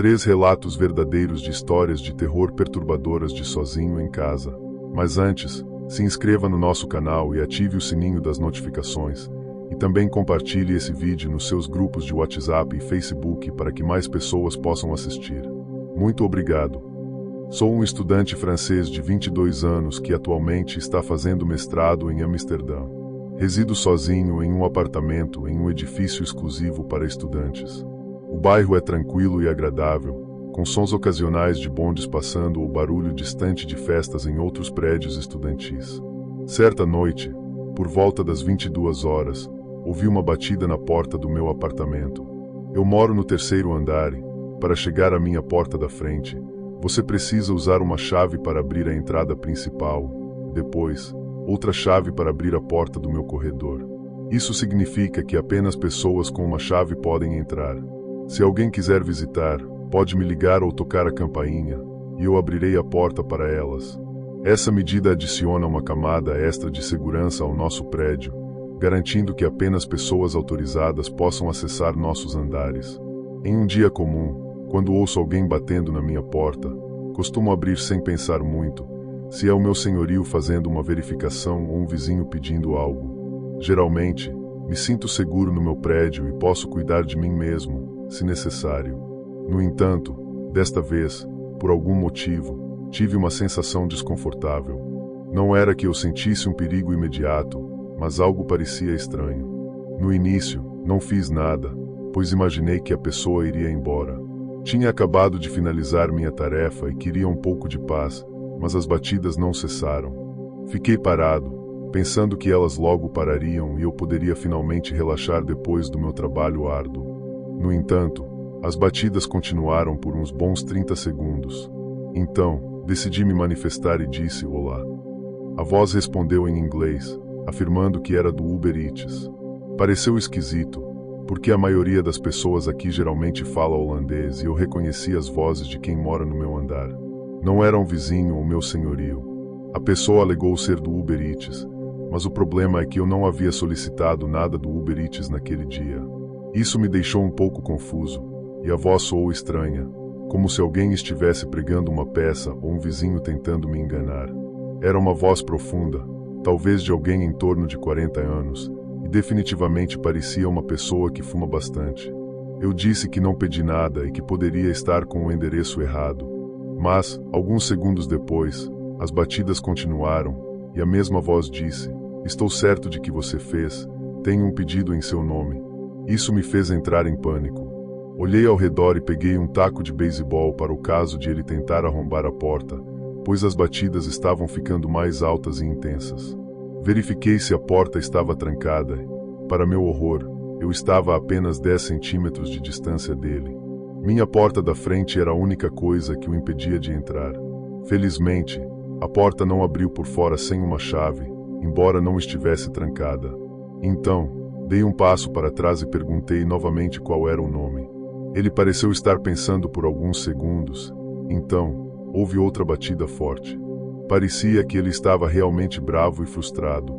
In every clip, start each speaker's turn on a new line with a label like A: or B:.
A: 3 relatos verdadeiros de histórias de terror perturbadoras de sozinho em casa. Mas antes, se inscreva no nosso canal e ative o sininho das notificações. E também compartilhe esse vídeo nos seus grupos de WhatsApp e Facebook para que mais pessoas possam assistir. Muito obrigado. Sou um estudante francês de 22 anos que atualmente está fazendo mestrado em Amsterdã. Resido sozinho em um apartamento em um edifício exclusivo para estudantes. O bairro é tranquilo e agradável, com sons ocasionais de bondes passando ou barulho distante de festas em outros prédios estudantis. Certa noite, por volta das 22 horas, ouvi uma batida na porta do meu apartamento. Eu moro no 3º andar e, para chegar à minha porta da frente, você precisa usar uma chave para abrir a entrada principal. Depois, outra chave para abrir a porta do meu corredor. Isso significa que apenas pessoas com uma chave podem entrar. Se alguém quiser visitar, pode me ligar ou tocar a campainha, e eu abrirei a porta para elas. Essa medida adiciona uma camada extra de segurança ao nosso prédio, garantindo que apenas pessoas autorizadas possam acessar nossos andares. Em um dia comum, quando ouço alguém batendo na minha porta, costumo abrir sem pensar muito, se é o meu senhorio fazendo uma verificação ou um vizinho pedindo algo. Geralmente, me sinto seguro no meu prédio e posso cuidar de mim mesmo, se necessário. No entanto, desta vez, por algum motivo, tive uma sensação desconfortável. Não era que eu sentisse um perigo imediato, mas algo parecia estranho. No início, não fiz nada, pois imaginei que a pessoa iria embora. Tinha acabado de finalizar minha tarefa e queria um pouco de paz, mas as batidas não cessaram. Fiquei parado, pensando que elas logo parariam e eu poderia finalmente relaxar depois do meu trabalho árduo. No entanto, as batidas continuaram por uns bons 30 segundos. Então, decidi me manifestar e disse olá. A voz respondeu em inglês, afirmando que era do Uber Eats. Pareceu esquisito, porque a maioria das pessoas aqui geralmente fala holandês e eu reconheci as vozes de quem mora no meu andar. Não era um vizinho ou meu senhorio. A pessoa alegou ser do Uber Eats, mas o problema é que eu não havia solicitado nada do Uber Eats naquele dia. Isso me deixou um pouco confuso, e a voz soou estranha, como se alguém estivesse pregando uma peça ou um vizinho tentando me enganar. Era uma voz profunda, talvez de alguém em torno de 40 anos, e definitivamente parecia uma pessoa que fuma bastante. Eu disse que não pedi nada e que poderia estar com o endereço errado. Mas, alguns segundos depois, as batidas continuaram, e a mesma voz disse: "Estou certo de que você fez, tenho um pedido em seu nome." Isso me fez entrar em pânico. Olhei ao redor e peguei um taco de beisebol para o caso de ele tentar arrombar a porta, pois as batidas estavam ficando mais altas e intensas. Verifiquei se a porta estava trancada. Para meu horror, eu estava a apenas 10 centímetros de distância dele. Minha porta da frente era a única coisa que o impedia de entrar. Felizmente, a porta não abriu por fora sem uma chave, embora não estivesse trancada. Então, dei um passo para trás e perguntei novamente qual era o nome. Ele pareceu estar pensando por alguns segundos. Então, houve outra batida forte. Parecia que ele estava realmente bravo e frustrado.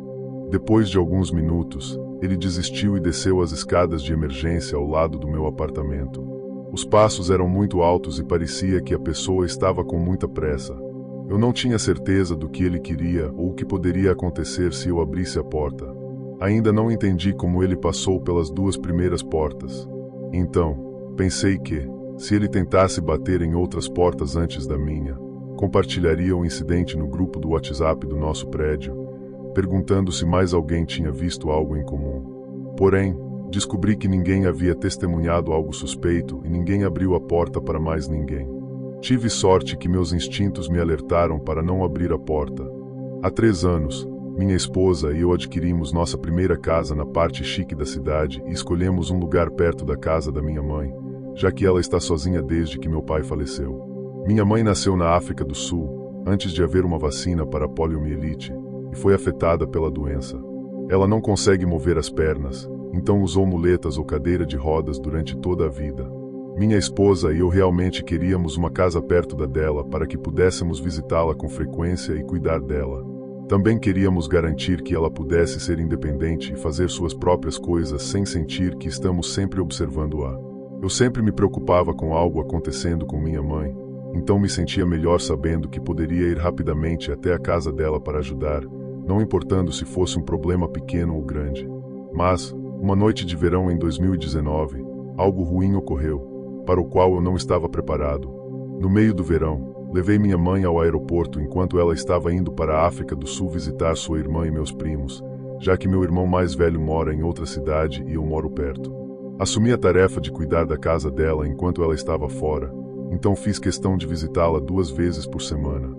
A: Depois de alguns minutos, ele desistiu e desceu as escadas de emergência ao lado do meu apartamento. Os passos eram muito altos e parecia que a pessoa estava com muita pressa. Eu não tinha certeza do que ele queria ou o que poderia acontecer se eu abrisse a porta. Ainda não entendi como ele passou pelas 2 primeiras portas. Então, pensei que, se ele tentasse bater em outras portas antes da minha, compartilharia o incidente no grupo do WhatsApp do nosso prédio, perguntando se mais alguém tinha visto algo em comum. Porém, descobri que ninguém havia testemunhado algo suspeito e ninguém abriu a porta para mais ninguém. Tive sorte que meus instintos me alertaram para não abrir a porta. Há 3 anos, minha esposa e eu adquirimos nossa primeira casa na parte chique da cidade e escolhemos um lugar perto da casa da minha mãe, já que ela está sozinha desde que meu pai faleceu. Minha mãe nasceu na África do Sul, antes de haver uma vacina para a poliomielite, e foi afetada pela doença. Ela não consegue mover as pernas, então usou muletas ou cadeira de rodas durante toda a vida. Minha esposa e eu realmente queríamos uma casa perto da dela para que pudéssemos visitá-la com frequência e cuidar dela. Também queríamos garantir que ela pudesse ser independente e fazer suas próprias coisas sem sentir que estamos sempre observando-a. Eu sempre me preocupava com algo acontecendo com minha mãe, então me sentia melhor sabendo que poderia ir rapidamente até a casa dela para ajudar, não importando se fosse um problema pequeno ou grande. Mas, uma noite de verão em 2019, algo ruim ocorreu, para o qual eu não estava preparado. No meio do verão, levei minha mãe ao aeroporto enquanto ela estava indo para a África do Sul visitar sua irmã e meus primos, já que meu irmão mais velho mora em outra cidade e eu moro perto. Assumi a tarefa de cuidar da casa dela enquanto ela estava fora, então fiz questão de visitá-la 2 vezes por semana.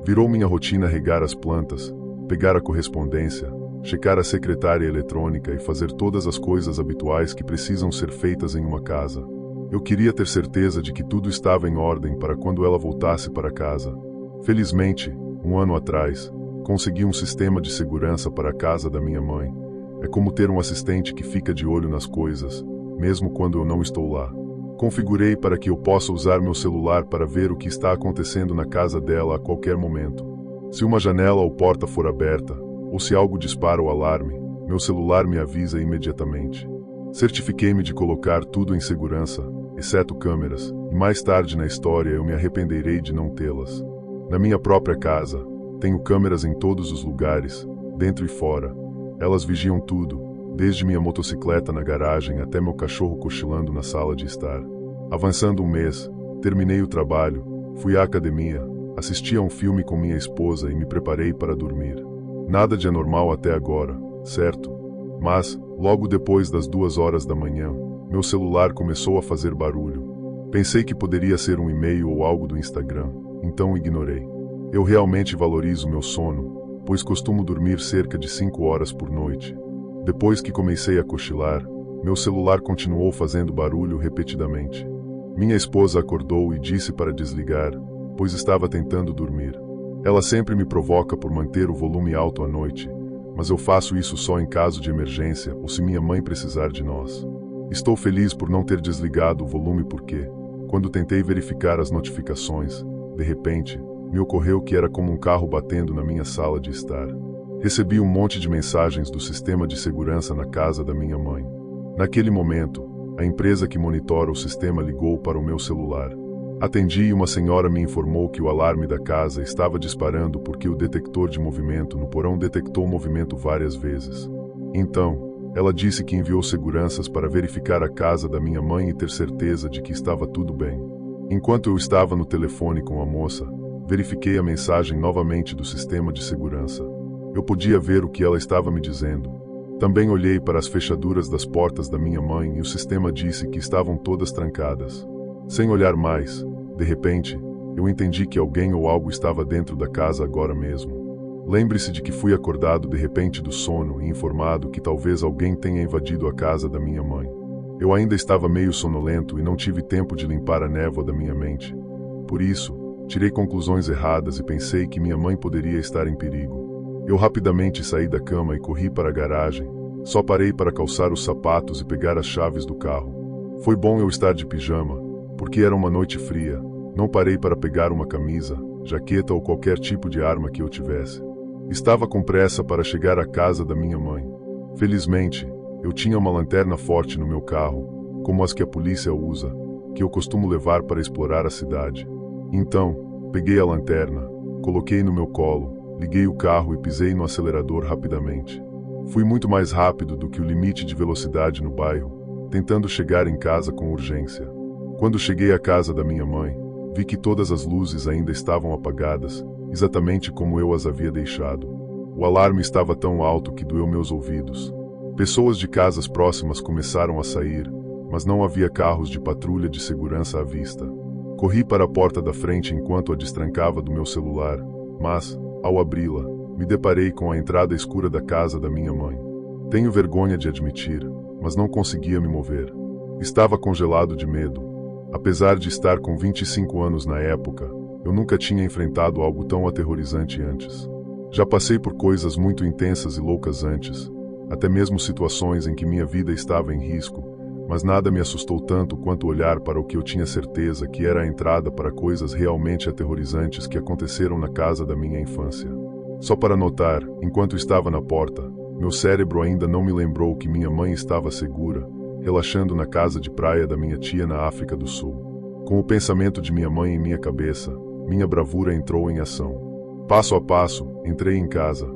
A: Virou minha rotina regar as plantas, pegar a correspondência, checar a secretária eletrônica e fazer todas as coisas habituais que precisam ser feitas em uma casa. Eu queria ter certeza de que tudo estava em ordem para quando ela voltasse para casa. Felizmente, 1 ano atrás, consegui um sistema de segurança para a casa da minha mãe. É como ter um assistente que fica de olho nas coisas, mesmo quando eu não estou lá. Configurei para que eu possa usar meu celular para ver o que está acontecendo na casa dela a qualquer momento. Se uma janela ou porta for aberta, ou se algo dispara o alarme, meu celular me avisa imediatamente. Certifiquei-me de colocar tudo em segurança, exceto câmeras, e mais tarde na história eu me arrependerei de não tê-las. Na minha própria casa, tenho câmeras em todos os lugares, dentro e fora. Elas vigiam tudo, desde minha motocicleta na garagem até meu cachorro cochilando na sala de estar. Avançando 1 mês, terminei o trabalho, fui à academia, assisti a um filme com minha esposa e me preparei para dormir. Nada de anormal até agora, certo? Mas, logo depois das 2 horas da manhã, meu celular começou a fazer barulho. Pensei que poderia ser um e-mail ou algo do Instagram, então ignorei. Eu realmente valorizo meu sono, pois costumo dormir cerca de 5 horas por noite. Depois que comecei a cochilar, meu celular continuou fazendo barulho repetidamente. Minha esposa acordou e disse para desligar, pois estava tentando dormir. Ela sempre me provoca por manter o volume alto à noite, mas eu faço isso só em caso de emergência ou se minha mãe precisar de nós. Estou feliz por não ter desligado o volume porque, quando tentei verificar as notificações, de repente, me ocorreu que era como um carro batendo na minha sala de estar. Recebi um monte de mensagens do sistema de segurança na casa da minha mãe. Naquele momento, a empresa que monitora o sistema ligou para o meu celular. Atendi e uma senhora me informou que o alarme da casa estava disparando porque o detector de movimento no porão detectou movimento várias vezes. Então, ela disse que enviou seguranças para verificar a casa da minha mãe e ter certeza de que estava tudo bem. Enquanto eu estava no telefone com a moça, verifiquei a mensagem novamente do sistema de segurança. Eu podia ver o que ela estava me dizendo. Também olhei para as fechaduras das portas da minha mãe e o sistema disse que estavam todas trancadas. Sem olhar mais, de repente, eu entendi que alguém ou algo estava dentro da casa agora mesmo. Lembre-se de que fui acordado de repente do sono e informado que talvez alguém tenha invadido a casa da minha mãe. Eu ainda estava meio sonolento e não tive tempo de limpar a névoa da minha mente. Por isso, tirei conclusões erradas e pensei que minha mãe poderia estar em perigo. Eu rapidamente saí da cama e corri para a garagem. Só parei para calçar os sapatos e pegar as chaves do carro. Foi bom eu estar de pijama, porque era uma noite fria. Não parei para pegar uma camisa, jaqueta ou qualquer tipo de arma que eu tivesse. Estava com pressa para chegar à casa da minha mãe. Felizmente, eu tinha uma lanterna forte no meu carro, como as que a polícia usa, que eu costumo levar para explorar a cidade. Então, peguei a lanterna, coloquei no meu colo, liguei o carro e pisei no acelerador rapidamente. Fui muito mais rápido do que o limite de velocidade no bairro, tentando chegar em casa com urgência. Quando cheguei à casa da minha mãe, vi que todas as luzes ainda estavam apagadas, exatamente como eu as havia deixado. O alarme estava tão alto que doeu meus ouvidos. Pessoas de casas próximas começaram a sair, mas não havia carros de patrulha de segurança à vista. Corri para a porta da frente enquanto a destrancava do meu celular, mas, ao abri-la, me deparei com a entrada escura da casa da minha mãe. Tenho vergonha de admitir, mas não conseguia me mover. Estava congelado de medo. Apesar de estar com 25 anos na época, eu nunca tinha enfrentado algo tão aterrorizante antes. Já passei por coisas muito intensas e loucas antes, até mesmo situações em que minha vida estava em risco, mas nada me assustou tanto quanto olhar para o que eu tinha certeza que era a entrada para coisas realmente aterrorizantes que aconteceram na casa da minha infância. Só para notar, enquanto estava na porta, meu cérebro ainda não me lembrou que minha mãe estava segura, relaxando na casa de praia da minha tia na África do Sul. Com o pensamento de minha mãe em minha cabeça, minha bravura entrou em ação. Passo a passo, entrei em casa.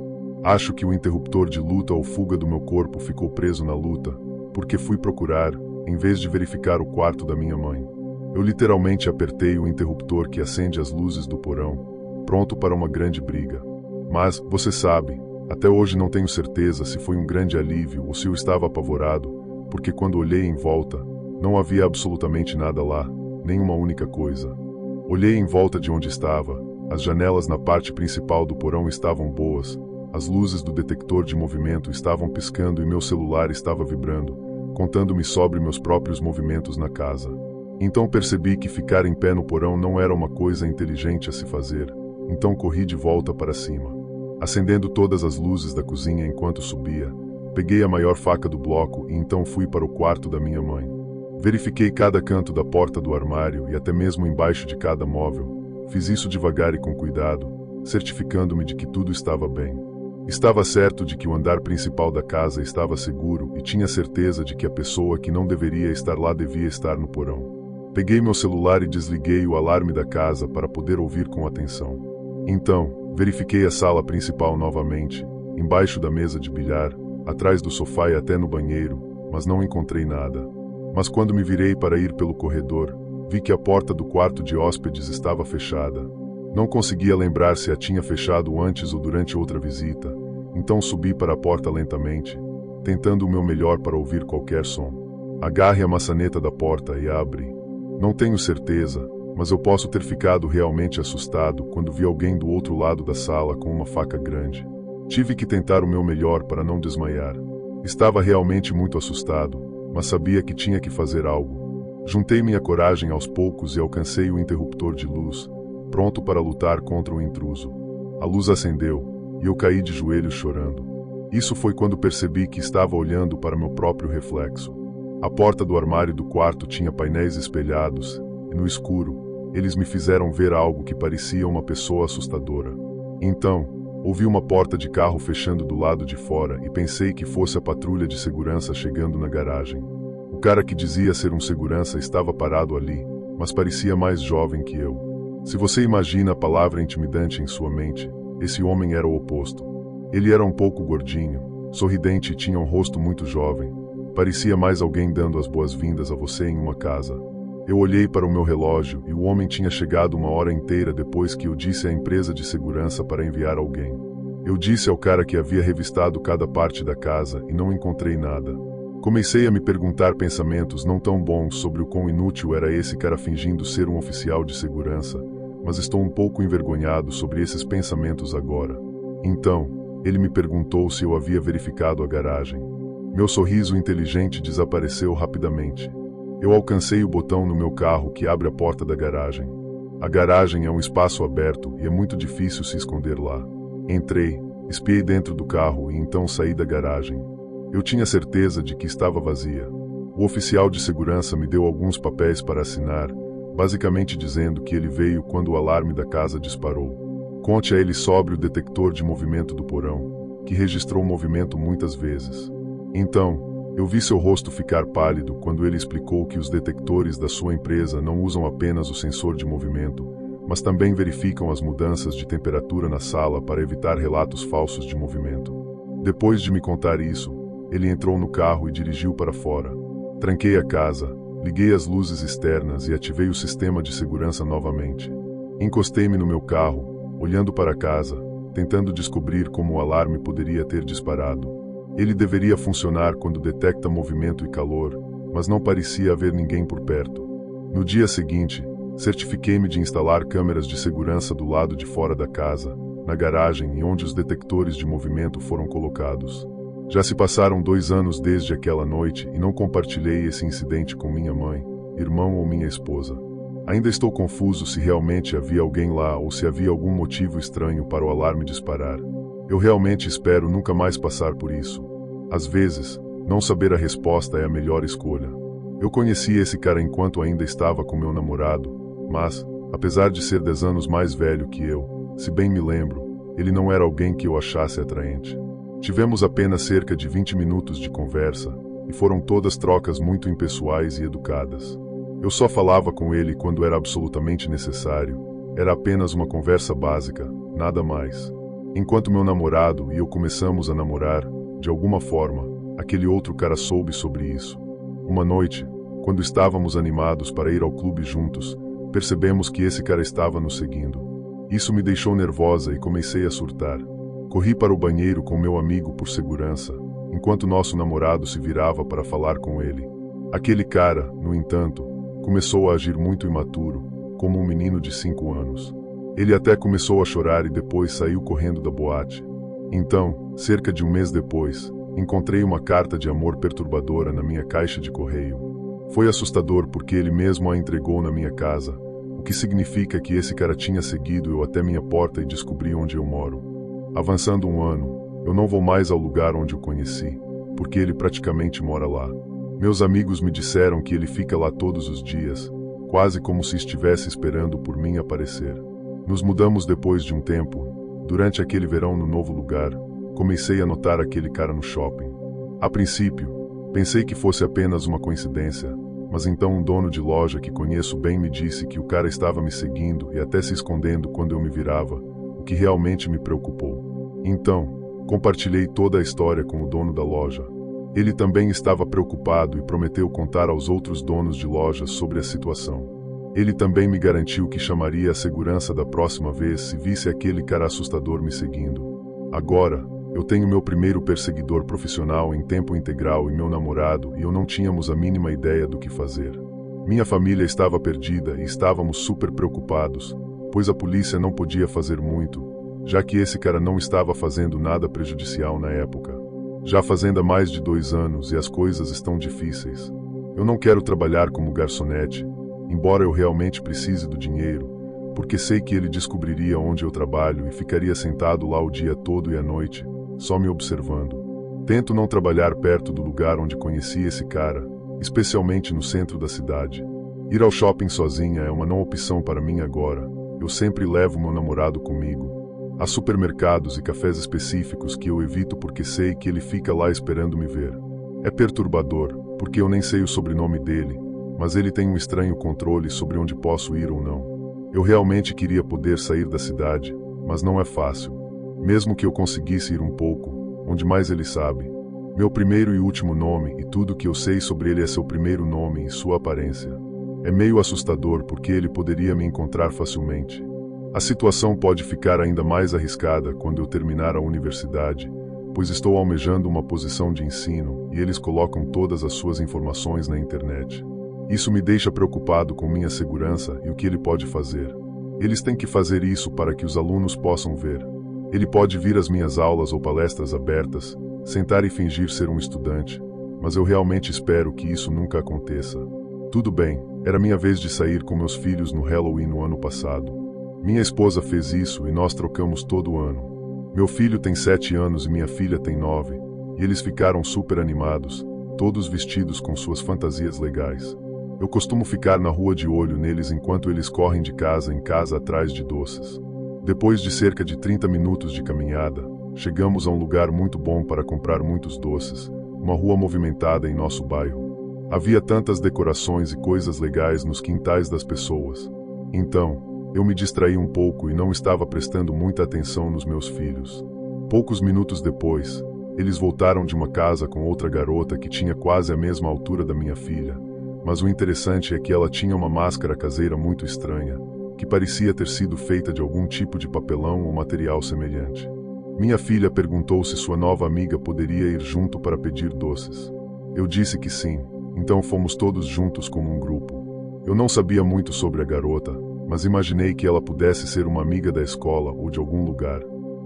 A: Acho que o interruptor de luta ou fuga do meu corpo ficou preso na luta, porque fui procurar, em vez de verificar o quarto da minha mãe. Eu literalmente apertei o interruptor que acende as luzes do porão, pronto para uma grande briga. Mas, você sabe, até hoje não tenho certeza se foi um grande alívio ou se eu estava apavorado, porque quando olhei em volta, não havia absolutamente nada lá, nem uma única coisa. Olhei em volta de onde estava, as janelas na parte principal do porão estavam boas, as luzes do detector de movimento estavam piscando e meu celular estava vibrando, contando-me sobre meus próprios movimentos na casa. Então percebi que ficar em pé no porão não era uma coisa inteligente a se fazer, então corri de volta para cima. Acendendo todas as luzes da cozinha enquanto subia, peguei a maior faca do bloco e então fui para o quarto da minha mãe. Verifiquei cada canto da porta do armário e até mesmo embaixo de cada móvel. Fiz isso devagar e com cuidado, certificando-me de que tudo estava bem. Estava certo de que o andar principal da casa estava seguro e tinha certeza de que a pessoa que não deveria estar lá devia estar no porão. Peguei meu celular e desliguei o alarme da casa para poder ouvir com atenção. Então, verifiquei a sala principal novamente, embaixo da mesa de bilhar, atrás do sofá e até no banheiro, mas não encontrei nada. Mas quando me virei para ir pelo corredor, vi que a porta do quarto de hóspedes estava fechada. Não conseguia lembrar se a tinha fechado antes ou durante outra visita, então subi para a porta lentamente, tentando o meu melhor para ouvir qualquer som. Agarre a maçaneta da porta e abri. Não tenho certeza, mas eu posso ter ficado realmente assustado quando vi alguém do outro lado da sala com uma faca grande. Tive que tentar o meu melhor para não desmaiar. Estava realmente muito assustado, mas sabia que tinha que fazer algo. Juntei minha coragem aos poucos e alcancei o interruptor de luz, pronto para lutar contra o intruso. A luz acendeu, e eu caí de joelhos chorando. Isso foi quando percebi que estava olhando para meu próprio reflexo. A porta do armário do quarto tinha painéis espelhados, e no escuro, eles me fizeram ver algo que parecia uma pessoa assustadora. Então, ouvi uma porta de carro fechando do lado de fora e pensei que fosse a patrulha de segurança chegando na garagem. O cara que dizia ser um segurança estava parado ali, mas parecia mais jovem que eu. Se você imagina a palavra intimidante em sua mente, esse homem era o oposto. Ele era um pouco gordinho, sorridente e tinha um rosto muito jovem. Parecia mais alguém dando as boas-vindas a você em uma casa. Eu olhei para o meu relógio e o homem tinha chegado uma hora inteira depois que eu disse à empresa de segurança para enviar alguém. Eu disse ao cara que havia revistado cada parte da casa e não encontrei nada. Comecei a me perguntar pensamentos não tão bons sobre o quão inútil era esse cara fingindo ser um oficial de segurança, mas estou um pouco envergonhado sobre esses pensamentos agora. Então, ele me perguntou se eu havia verificado a garagem. Meu sorriso inteligente desapareceu rapidamente. Eu alcancei o botão no meu carro que abre a porta da garagem. A garagem é um espaço aberto e é muito difícil se esconder lá. Entrei, espiei dentro do carro e então saí da garagem. Eu tinha certeza de que estava vazia. O oficial de segurança me deu alguns papéis para assinar, basicamente dizendo que ele veio quando o alarme da casa disparou. Conte a ele sobre o detector de movimento do porão, que registrou o movimento muitas vezes. Então, eu vi seu rosto ficar pálido quando ele explicou que os detectores da sua empresa não usam apenas o sensor de movimento, mas também verificam as mudanças de temperatura na sala para evitar relatos falsos de movimento. Depois de me contar isso, ele entrou no carro e dirigiu para fora. Tranquei a casa, liguei as luzes externas e ativei o sistema de segurança novamente. Encostei-me no meu carro, olhando para casa, tentando descobrir como o alarme poderia ter disparado. Ele deveria funcionar quando detecta movimento e calor, mas não parecia haver ninguém por perto. No dia seguinte, certifiquei-me de instalar câmeras de segurança do lado de fora da casa, na garagem e onde os detectores de movimento foram colocados. Já se passaram 2 anos desde aquela noite e não compartilhei esse incidente com minha mãe, irmão ou minha esposa. Ainda estou confuso se realmente havia alguém lá ou se havia algum motivo estranho para o alarme disparar. Eu realmente espero nunca mais passar por isso. Às vezes, não saber a resposta é a melhor escolha. Eu conheci esse cara enquanto ainda estava com meu namorado, mas, apesar de ser 10 anos mais velho que eu, se bem me lembro, ele não era alguém que eu achasse atraente. Tivemos apenas cerca de 20 minutos de conversa, e foram todas trocas muito impessoais e educadas. Eu só falava com ele quando era absolutamente necessário. Era apenas uma conversa básica, nada mais. Enquanto meu namorado e eu começamos a namorar, de alguma forma, aquele outro cara soube sobre isso. Uma noite, quando estávamos animados para ir ao clube juntos, percebemos que esse cara estava nos seguindo. Isso me deixou nervosa e comecei a surtar. Corri para o banheiro com meu amigo por segurança, enquanto nosso namorado se virava para falar com ele. Aquele cara, no entanto, começou a agir muito imaturo, como um menino de 5 anos. Ele até começou a chorar e depois saiu correndo da boate. Então, cerca de um mês depois, encontrei uma carta de amor perturbadora na minha caixa de correio. Foi assustador porque ele mesmo a entregou na minha casa, o que significa que esse cara tinha seguido eu até minha porta e descobri onde eu moro. Avançando um ano, eu não vou mais ao lugar onde o conheci, porque ele praticamente mora lá. Meus amigos me disseram que ele fica lá todos os dias, quase como se estivesse esperando por mim aparecer. Nos mudamos depois de um tempo. Durante aquele verão no novo lugar, comecei a notar aquele cara no shopping. A princípio, pensei que fosse apenas uma coincidência, mas então um dono de loja que conheço bem me disse que o cara estava me seguindo e até se escondendo quando eu me virava, o que realmente me preocupou. Então, compartilhei toda a história com o dono da loja. Ele também estava preocupado e prometeu contar aos outros donos de lojas sobre a situação. Ele também me garantiu que chamaria a segurança da próxima vez se visse aquele cara assustador me seguindo. Agora, eu tenho meu primeiro perseguidor profissional em tempo integral e meu namorado e eu não tínhamos a mínima ideia do que fazer. Minha família estava perdida e estávamos super preocupados, pois a polícia não podia fazer muito, já que esse cara não estava fazendo nada prejudicial na época. Já fazendo há mais de 2 anos e as coisas estão difíceis. Eu não quero trabalhar como garçonete, embora eu realmente precise do dinheiro, porque sei que ele descobriria onde eu trabalho e ficaria sentado lá o dia todo e à noite, só me observando. Tento não trabalhar perto do lugar onde conheci esse cara, especialmente no centro da cidade. Ir ao shopping sozinha é uma não opção para mim agora. Eu sempre levo meu namorado comigo. Há supermercados e cafés específicos que eu evito porque sei que ele fica lá esperando me ver. É perturbador, porque eu nem sei o sobrenome dele, mas ele tem um estranho controle sobre onde posso ir ou não. Eu realmente queria poder sair da cidade, mas não é fácil. Mesmo que eu conseguisse ir um pouco, onde mais ele sabe. Meu primeiro e último nome e tudo que eu sei sobre ele é seu primeiro nome e sua aparência. É meio assustador porque ele poderia me encontrar facilmente. A situação pode ficar ainda mais arriscada quando eu terminar a universidade, pois estou almejando uma posição de ensino e eles colocam todas as suas informações na internet. Isso me deixa preocupado com minha segurança e o que ele pode fazer. Eles têm que fazer isso para que os alunos possam ver. Ele pode vir às minhas aulas ou palestras abertas, sentar e fingir ser um estudante, mas eu realmente espero que isso nunca aconteça. Tudo bem, era minha vez de sair com meus filhos no Halloween no ano passado. Minha esposa fez isso e nós trocamos todo ano. Meu filho tem 7 anos e minha filha tem 9, e eles ficaram super animados, todos vestidos com suas fantasias legais. Eu costumo ficar na rua de olho neles enquanto eles correm de casa em casa atrás de doces. Depois de cerca de 30 minutos de caminhada, chegamos a um lugar muito bom para comprar muitos doces, uma rua movimentada em nosso bairro. Havia tantas decorações e coisas legais nos quintais das pessoas. Então, eu me distraí um pouco e não estava prestando muita atenção nos meus filhos. Poucos minutos depois, eles voltaram de uma casa com outra garota que tinha quase a mesma altura da minha filha, mas o interessante é que ela tinha uma máscara caseira muito estranha, que parecia ter sido feita de algum tipo de papelão ou material semelhante. Minha filha perguntou se sua nova amiga poderia ir junto para pedir doces. Eu disse que sim, então fomos todos juntos como um grupo. Eu não sabia muito sobre a garota, mas imaginei que ela pudesse ser uma amiga da escola ou de algum lugar.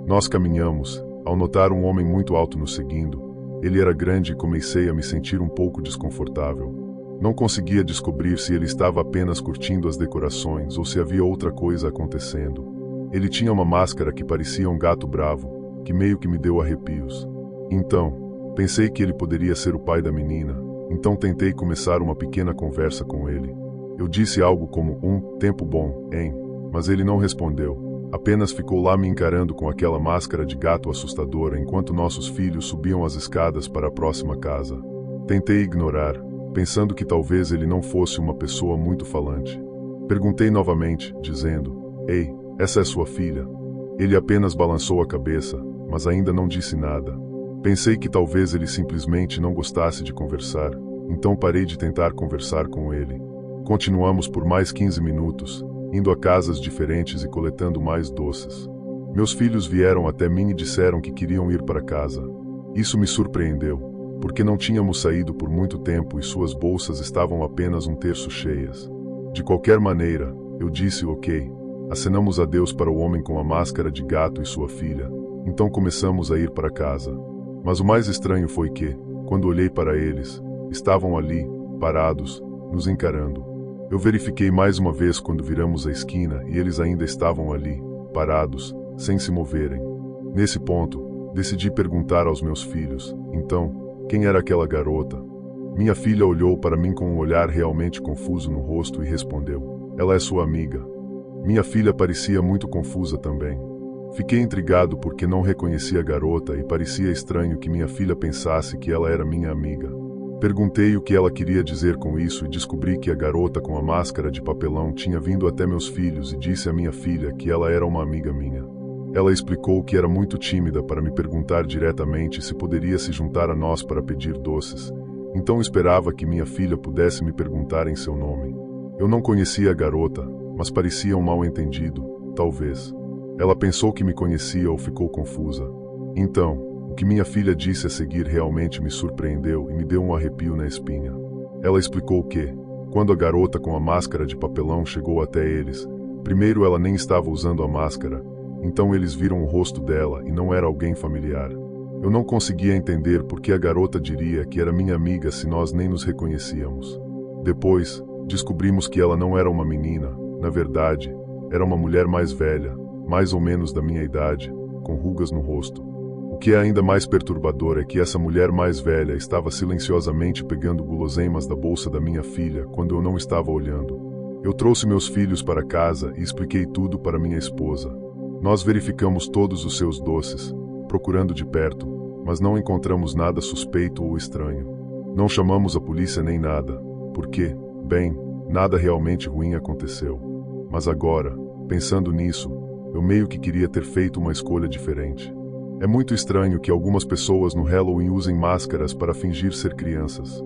A: Nós caminhamos, ao notar um homem muito alto nos seguindo. Ele era grande e comecei a me sentir um pouco desconfortável. Não conseguia descobrir se ele estava apenas curtindo as decorações ou se havia outra coisa acontecendo. Ele tinha uma máscara que parecia um gato bravo, que meio que me deu arrepios. Então, pensei que ele poderia ser o pai da menina, então tentei começar uma pequena conversa com ele. Eu disse algo como tempo bom, hein? Mas ele não respondeu, apenas ficou lá me encarando com aquela máscara de gato assustadora enquanto nossos filhos subiam as escadas para a próxima casa. Tentei ignorar, pensando que talvez ele não fosse uma pessoa muito falante. Perguntei novamente, dizendo: Ei, essa é sua filha? Ele apenas balançou a cabeça, mas ainda não disse nada. Pensei que talvez ele simplesmente não gostasse de conversar, então parei de tentar conversar com ele. Continuamos por mais 15 minutos, indo a casas diferentes e coletando mais doces. Meus filhos vieram até mim e disseram que queriam ir para casa. Isso me surpreendeu, porque não tínhamos saído por muito tempo e suas bolsas estavam apenas um terço cheias. De qualquer maneira, eu disse ok. Acenamos adeus para o homem com a máscara de gato e sua filha, então começamos a ir para casa. Mas o mais estranho foi que, quando olhei para eles, estavam ali, parados, nos encarando. Eu verifiquei mais uma vez quando viramos a esquina e eles ainda estavam ali, parados, sem se moverem. Nesse ponto, decidi perguntar aos meus filhos, então, quem era aquela garota? Minha filha olhou para mim com um olhar realmente confuso no rosto e respondeu: Ela é sua amiga. Minha filha parecia muito confusa também. Fiquei intrigado porque não reconhecia a garota e parecia estranho que minha filha pensasse que ela era minha amiga. Perguntei o que ela queria dizer com isso e descobri que a garota com a máscara de papelão tinha vindo até meus filhos e disse à minha filha que ela era uma amiga minha. Ela explicou que era muito tímida para me perguntar diretamente se poderia se juntar a nós para pedir doces, então esperava que minha filha pudesse me perguntar em seu nome. Eu não conhecia a garota, mas parecia um mal-entendido, talvez. Ela pensou que me conhecia ou ficou confusa. Então, o que minha filha disse a seguir realmente me surpreendeu e me deu um arrepio na espinha. Ela explicou que, quando a garota com a máscara de papelão chegou até eles, primeiro ela nem estava usando a máscara, então eles viram o rosto dela e não era alguém familiar. Eu não conseguia entender por que a garota diria que era minha amiga se nós nem nos reconhecíamos. Depois, descobrimos que ela não era uma menina, na verdade, era uma mulher mais velha, mais ou menos da minha idade, com rugas no rosto. O que é ainda mais perturbador é que essa mulher mais velha estava silenciosamente pegando guloseimas da bolsa da minha filha quando eu não estava olhando. Eu trouxe meus filhos para casa e expliquei tudo para minha esposa. Nós verificamos todos os seus doces, procurando de perto, mas não encontramos nada suspeito ou estranho. Não chamamos a polícia nem nada, porque, bem, nada realmente ruim aconteceu. Mas agora, pensando nisso, eu meio que queria ter feito uma escolha diferente. É muito estranho que algumas pessoas no Halloween usem máscaras para fingir ser crianças.